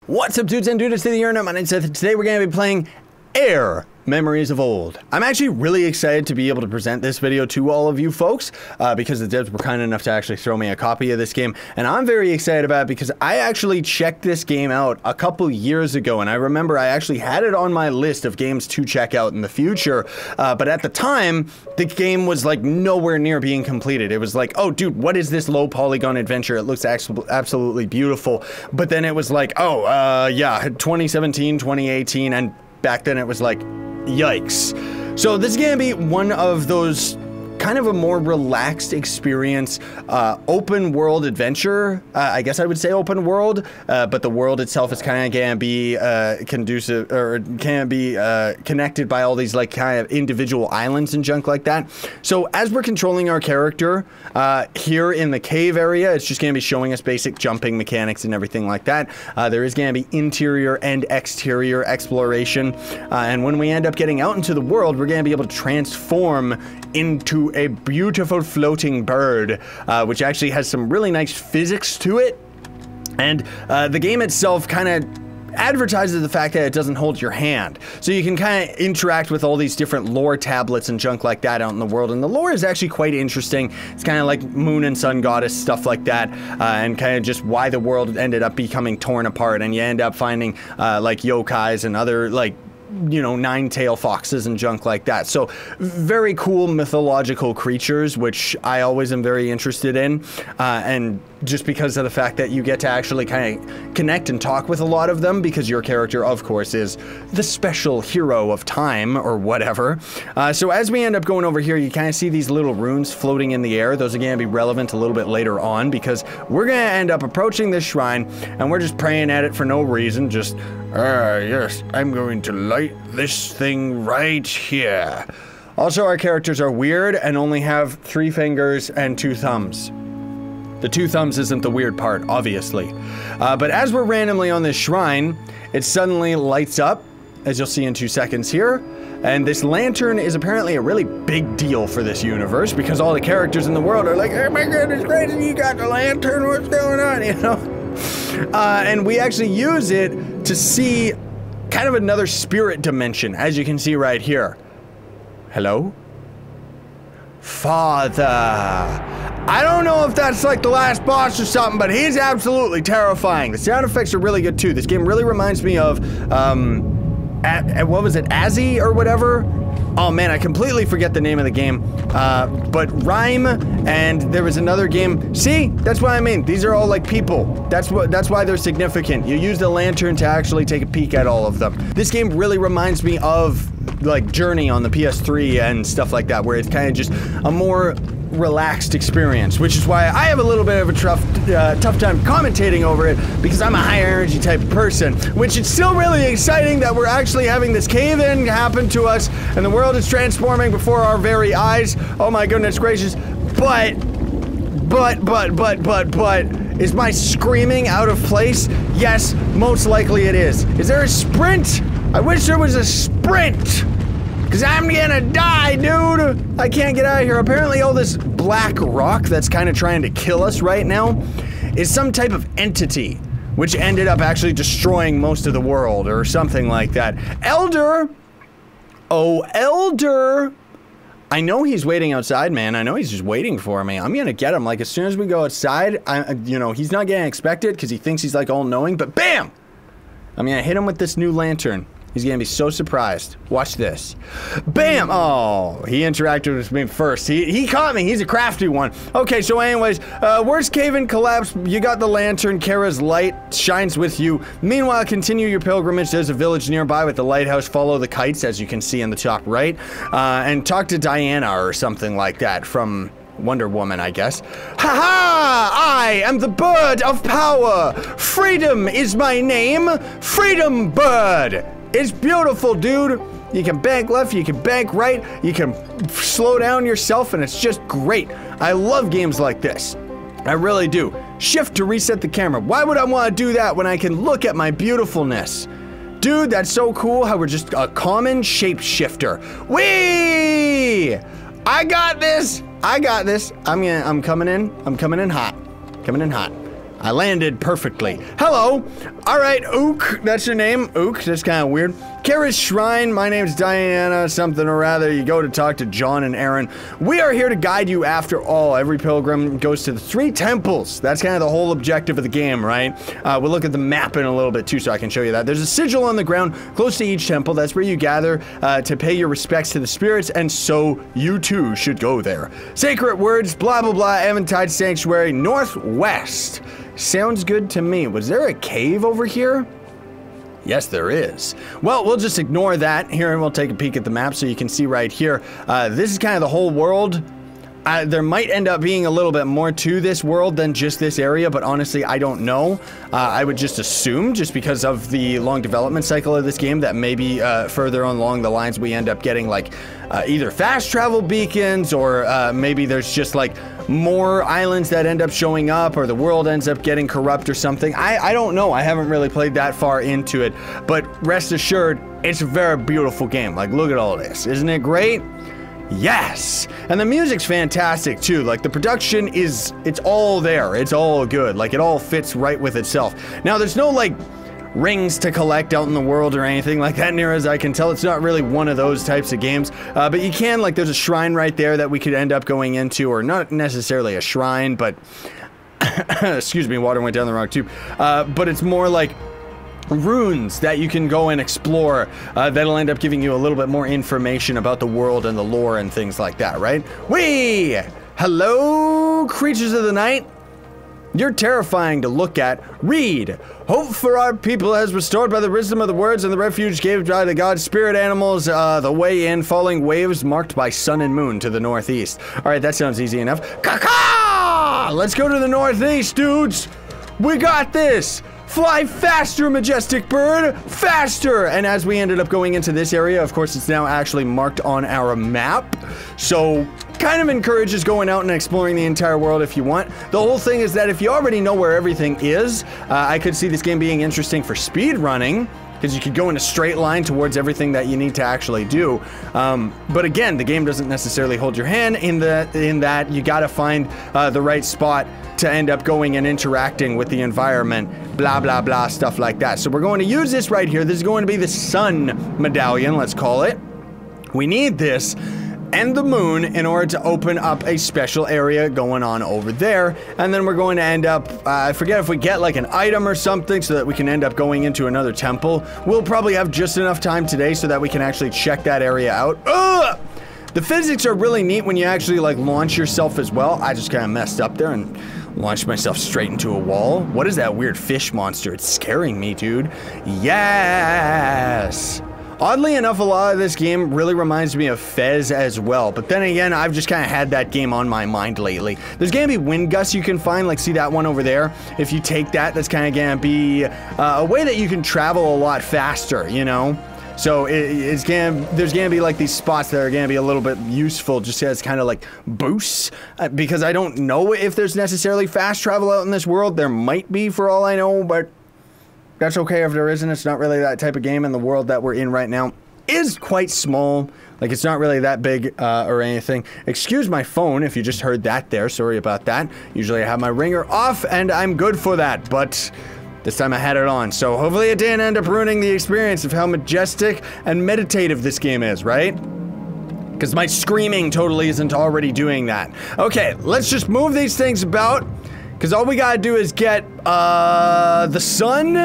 What's up, dudes and dudes to the internet? My name's Seth, and today we're going to be playing AER Memories of Old. I'm actually really excited to be able to present this video to all of you folks because the devs were kind enough to actually throw me a copy of this game, and I'm very excited about it because I actually checked this game out a couple years ago, and I remember I actually had it on my list of games to check out in the future, but at the time, the game was like nowhere near being completed. It was like, oh dude, what is this low polygon adventure? It looks absolutely beautiful, but then it was like, oh, yeah, 2017, 2018, and back then it was like, yikes. So this is gonna be one of those kind of a more relaxed experience, open world adventure. I guess I would say open world, but the world itself is kind of gonna be conducive, or can be connected by all these like kind of individual islands and junk like that. So as we're controlling our character here in the cave area, it's just gonna be showing us basic jumping mechanics and everything like that. There is gonna be interior and exterior exploration, and when we end up getting out into the world, we're gonna be able to transform into a beautiful floating bird, which actually has some really nice physics to it. And the game itself kind of advertises the fact that it doesn't hold your hand. So you can kind of interact with all these different lore tablets and junk like that out in the world. And the lore is actually quite interesting. It's kind of like moon and sun goddess, stuff like that. And kind of just why the world ended up becoming torn apart. And you end up finding like yokais and other like, you know, nine-tail foxes and junk like that. So very cool mythological creatures, which I always am very interested in, and just because of the fact that you get to actually kind of connect and talk with a lot of them, because your character, of course, is the special hero of time or whatever. So as we end up going over here, you kind of see these little runes floating in the air. Those are going to be relevant a little bit later on, because we're going to end up approaching this shrine and we're just praying at it for no reason. Just, yes, I'm going to light this thing right here. Also, our characters are weird and only have 3 fingers and 2 thumbs. The 2 thumbs isn't the weird part, obviously. But as we're randomly on this shrine, it suddenly lights up, as you'll see in 2 seconds here. And this lantern is apparently a really big deal for this universe, because all the characters in the world are like, oh my goodness gracious, you got the lantern, what's going on, you know? And we actually use it to see kind of another spirit dimension, as you can see right here. Hello? Father. I don't know if that's like the last boss or something, but he's absolutely terrifying. The sound effects are really good too. This game really reminds me of, what was it, Azzy or whatever? Oh man, I completely forget the name of the game. But Rhyme, and there was another game. See, that's what I mean. These are all like people. That's why they're significant. You use the lantern to actually take a peek at all of them. This game really reminds me of like Journey on the PS3 and stuff like that, where it's kind of just a more relaxed experience, which is why I have a little bit of a tough time commentating over it, because I'm a high energy type of person, which is still really exciting that we're actually having this cave-in happen to us and the world is transforming before our very eyes. Oh my goodness gracious. But is my screaming out of place? Yes, most likely it is. Is there a sprint? I wish there was a sprint! Cause I'm gonna die, dude! I can't get out of here. Apparently all this black rock that's kind of trying to kill us right now is some type of entity, which ended up actually destroying most of the world or something like that. Elder! Oh, Elder! I know he's waiting outside, man. I know he's just waiting for me. I'm gonna get him, like, as soon as we go outside. You know, he's not gonna expect it because he thinks he's like all-knowing, but BAM! I'm gonna hit him with this new lantern. He's gonna be so surprised. Watch this. BAM! Oh, he interacted with me first. He caught me. He's a crafty one. Okay, so anyways, worst cave-in collapse. You got the lantern. Kara's light shines with you. Meanwhile, continue your pilgrimage. There's a village nearby with the lighthouse. Follow the kites, as you can see in the top right. And talk to Diana or something like that from Wonder Woman, I guess. Ha-ha! I am the bird of power. Freedom is my name. Freedom Bird. It's beautiful, dude. You can bank left, you can bank right, you can slow down yourself, and it's just great. I love games like this. I really do. Shift to reset the camera. Why would I want to do that when I can look at my beautifulness? Dude, that's so cool how we're just a common shapeshifter. Whee! I got this. I got this. I'm coming in. I'm coming in hot. Coming in hot. I landed perfectly. Hello. All right, Ook. That's your name. Ook. That's kind of weird. Kara's Shrine. My name's Diana something or other. You go to talk to John and Aaron. We are here to guide you after all. Every pilgrim goes to the 3 temples. That's kind of the whole objective of the game, right? We'll look at the map in a little bit too so I can show you that. There's a sigil on the ground close to each temple. That's where you gather to pay your respects to the spirits, and so you too should go there. Sacred words, blah, blah, blah, Eventide Sanctuary, northwest. Sounds good to me. Was there a cave over here? Yes, there is. Well, we'll just ignore that here and we'll take a peek at the map so you can see right here. This is kind of the whole world. There might end up being a little bit more to this world than just this area, but honestly, I don't know. I would just assume, just because of the long development cycle of this game, that maybe further along the lines we end up getting like either fast travel beacons or maybe there's just like more islands that end up showing up or the world ends up getting corrupt or something. I don't know. I haven't really played that far into it, but rest assured, it's a very beautiful game. Like, look at all this. Isn't it great? Yes! And the music's fantastic too. Like, the production is, it's all there. It's all good. Like, it all fits right with itself. Now, there's no, like, rings to collect out in the world or anything like that, near as I can tell. It's not really one of those types of games. But you can, like, there's a shrine right there that we could end up going into, or not necessarily a shrine, but excuse me, water went down the wrong tube. But it's more like runes that you can go and explore that'll end up giving you a little bit more information about the world and the lore and things like that, right? Hello, creatures of the night. You're terrifying to look at. Read. Hope for our people is restored by the wisdom of the words and the refuge gave by the god spirit animals. The way in, falling waves marked by sun and moon to the northeast. All right, that sounds easy enough. Caw-caw! Let's go to the northeast, dudes. We got this. Fly faster, majestic bird, faster! And as we ended up going into this area, of course, it's now actually marked on our map. So, kind of encourages going out and exploring the entire world if you want. The whole thing is that if you already know where everything is, I could see this game being interesting for speed running, because you could go in a straight line towards everything that you need to actually do. But again, the game doesn't necessarily hold your hand in that you gotta find the right spot to end up going and interacting with the environment, blah, blah, blah, stuff like that. So we're going to use this right here. This is going to be the sun medallion, let's call it. We need this and the moon in order to open up a special area going on over there. And then we're going to end up, I forget if we get like an item or something so that we can end up going into another temple. We'll probably have just enough time today so that we can actually check that area out. Ugh! The physics are really neat when you actually like launch yourself as well. I just kind of messed up there and launched myself straight into a wall. What is that weird fish monster? It's scaring me, dude. Yes! Oddly enough, a lot of this game really reminds me of Fez as well, but then again, I've just kind of had that game on my mind lately. There's gonna be wind gusts you can find, like see that one over there? If you take that, that's kind of gonna be a way that you can travel a lot faster, you know? So there's gonna be like these spots that are gonna be a little bit useful just as kind of like boosts, because I don't know if there's necessarily fast travel out in this world. There might be for all I know, but that's okay if there isn't. It's not really that type of game, and the world that we're in right now is quite small. Like, it's not really that big or anything. Excuse my phone if you just heard that there. Sorry about that. Usually I have my ringer off, and I'm good for that, but this time I had it on. So hopefully it didn't end up ruining the experience of how majestic and meditative this game is, right? Because my screaming totally isn't already doing that. Okay, let's just move these things about. Because all we gotta do is get, the sun,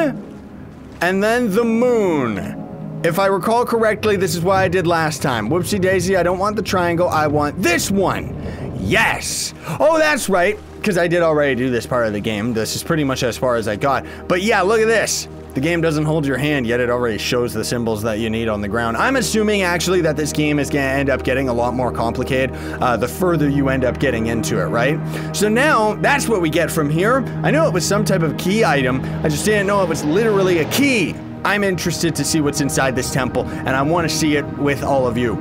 and then the moon. If I recall correctly, this is what I did last time. Whoopsie daisy, I don't want the triangle, I want this one. Yes! Oh, that's right, because I did already do this part of the game. This is pretty much as far as I got. But yeah, look at this. The game doesn't hold your hand, yet it already shows the symbols that you need on the ground. I'm assuming, actually, that this game is gonna end up getting a lot more complicated the further you end up getting into it, right? So now, that's what we get from here. I know it was some type of key item, I just didn't know it was literally a key. I'm interested to see what's inside this temple, and I want to see it with all of you.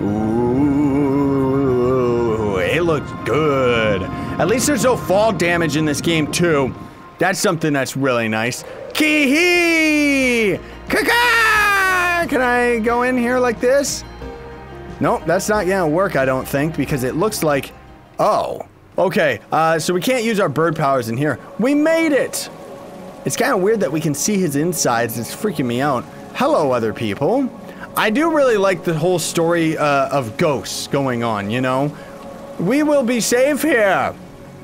Ooh, it looks good. At least there's no fall damage in this game, too. That's something that's really nice. Kee-hee! Ka-ka! Can I go in here like this? Nope, that's not gonna work, I don't think, because it looks like... Oh, Okay, so we can't use our bird powers in here. We made it! It's kind of weird that we can see his insides. It's freaking me out. Hello, other people. I do really like the whole story of ghosts going on, you know? We will be safe here.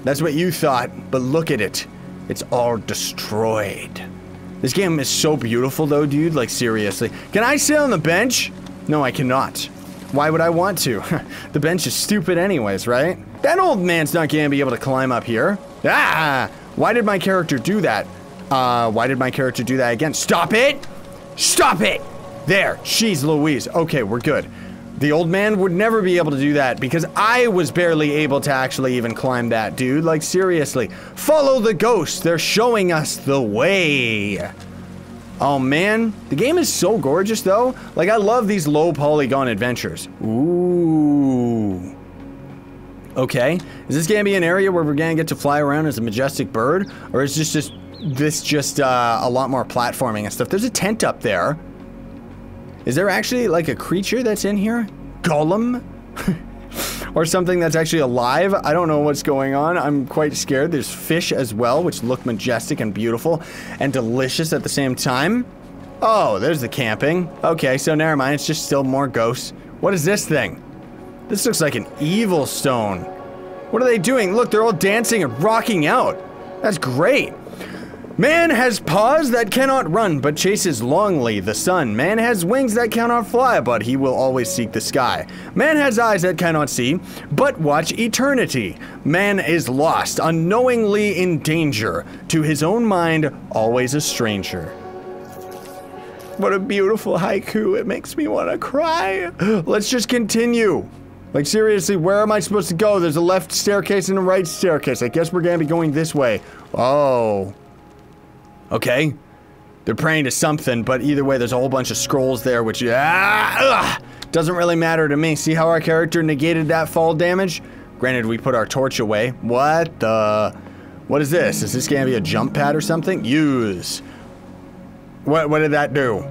That's what you thought, but look at it. It's all destroyed. This game is so beautiful though, dude. Like, seriously. Can I sit on the bench? No, I cannot. Why would I want to? The bench is stupid anyways, right? That old man's not gonna be able to climb up here. Ah! Why did my character do that? Why did my character do that again? Stop it! Stop it! There, she's Louise. Okay, we're good. The old man would never be able to do that because I was barely able to actually even climb that, dude. Like, seriously. Follow the ghosts. They're showing us the way. Oh, man. The game is so gorgeous, though. Like, I love these low polygon adventures. Ooh. Okay. Is this gonna be an area where we're gonna get to fly around as a majestic bird? Or is this just a lot more platforming and stuff? There's a tent up there. Is there actually like a creature that's in here? Golem? Or something that's actually alive? I don't know what's going on. I'm quite scared. There's fish as well, which look majestic and beautiful and delicious at the same time. Oh, there's the camping. Okay, so never mind. It's just still more ghosts. What is this thing? This looks like an evil stone. What are they doing? Look, they're all dancing and rocking out. That's great. Man has paws that cannot run, but chases longly the sun. Man has wings that cannot fly, but he will always seek the sky. Man has eyes that cannot see, but watch eternity. Man is lost, unknowingly in danger. To his own mind, always a stranger. What a beautiful haiku. It makes me want to cry. Let's just continue. Like, seriously, where am I supposed to go? There's a left staircase and a right staircase. I guess we're gonna be going this way. Oh. Okay, they're praying to something, but either way, there's a whole bunch of scrolls there, which doesn't really matter to me. See how our character negated that fall damage? Granted, we put our torch away. What is this? Is this gonna be a jump pad or something? Use. What did that do?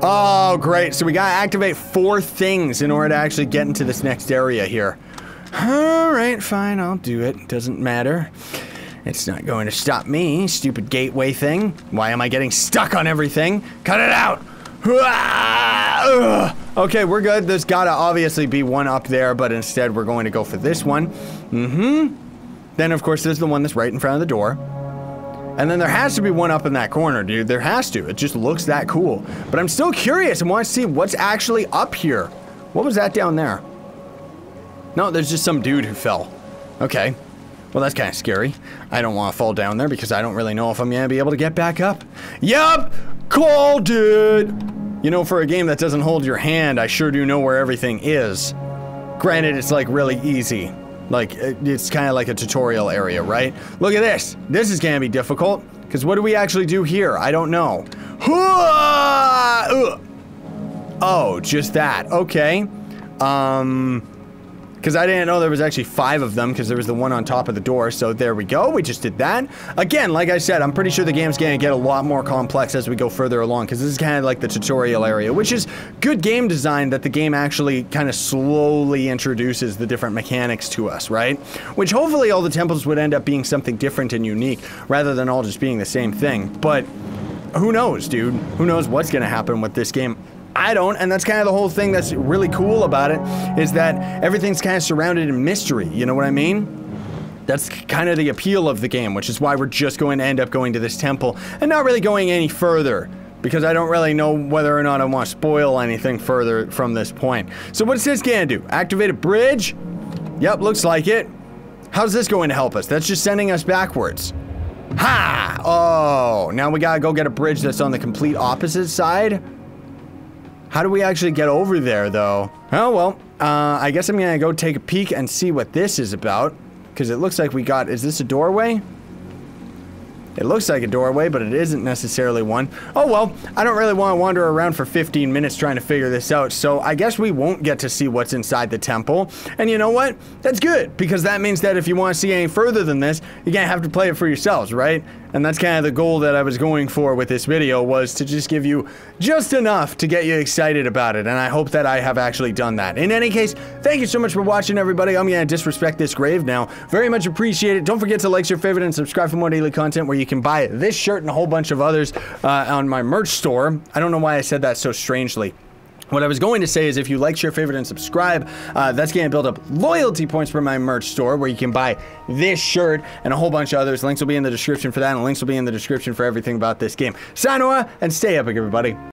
Oh, great. So we gotta activate 4 things in order to actually get into this next area here. All right, fine, I'll do it. Doesn't matter. It's not going to stop me, stupid gateway thing. Why am I getting stuck on everything? Cut it out! Okay, we're good. There's gotta obviously be one up there, but instead we're going to go for this one. Then, of course, there's the one that's right in front of the door. And then there has to be one up in that corner, dude. There has to. It just looks that cool. But I'm still curious and want to see what's actually up here. What was that down there? No, there's just some dude who fell. Okay. Well, that's kind of scary. I don't want to fall down there because I don't really know if I'm going to be able to get back up. Yup! Called it! You know, for a game that doesn't hold your hand, I sure do know where everything is. Granted, it's like really easy. Like, it's kind of like a tutorial area, right? Look at this. This is going to be difficult. Because what do we actually do here? I don't know. Oh, just that. Okay. Because I didn't know there was actually 5 of them, because there was the one on top of the door, so there we go, we just did that. Again, like I said, I'm pretty sure the game's gonna get a lot more complex as we go further along, because this is kind of like the tutorial area, which is good game design that the game actually kind of slowly introduces the different mechanics to us, right? Which hopefully all the temples would end up being something different and unique, rather than all just being the same thing, but who knows, dude? Who knows what's gonna happen with this game? I don't, and that's kind of the whole thing that's really cool about it, is that everything's kind of surrounded in mystery, you know what I mean? That's kind of the appeal of the game, which is why we're just going to end up going to this temple, and not really going any further, because I don't really know whether or not I want to spoil anything further from this point. So what's this gonna do? Activate a bridge? Yep, looks like it. How's this going to help us? That's just sending us backwards. Ha! Oh, now we gotta go get a bridge that's on the complete opposite side? How do we actually get over there, though? Oh, well, I guess I'm gonna go take a peek and see what this is about. Because it looks like we got... Is this a doorway? It looks like a doorway, but it isn't necessarily one. Oh, well, I don't really want to wander around for 15 minutes trying to figure this out, so I guess we won't get to see what's inside the temple. And you know what? That's good, because that means that if you want to see any further than this, you're gonna have to play it for yourselves, right? And that's kind of the goal that I was going for with this video, was to just give you just enough to get you excited about it. And I hope that I have actually done that. In any case, thank you so much for watching, everybody. I'm going to disrespect this grave now. Very much appreciate it. Don't forget to like, share, favorite, and subscribe for more daily content where you can buy this shirt and a whole bunch of others on my merch store. I don't know why I said that so strangely. What I was going to say is if you like, share, favorite, and subscribe, that's going to build up loyalty points for my merch store where you can buy this shirt and a whole bunch of others. Links will be in the description for that, and links will be in the description for everything about this game. Sayonara, and stay epic, everybody.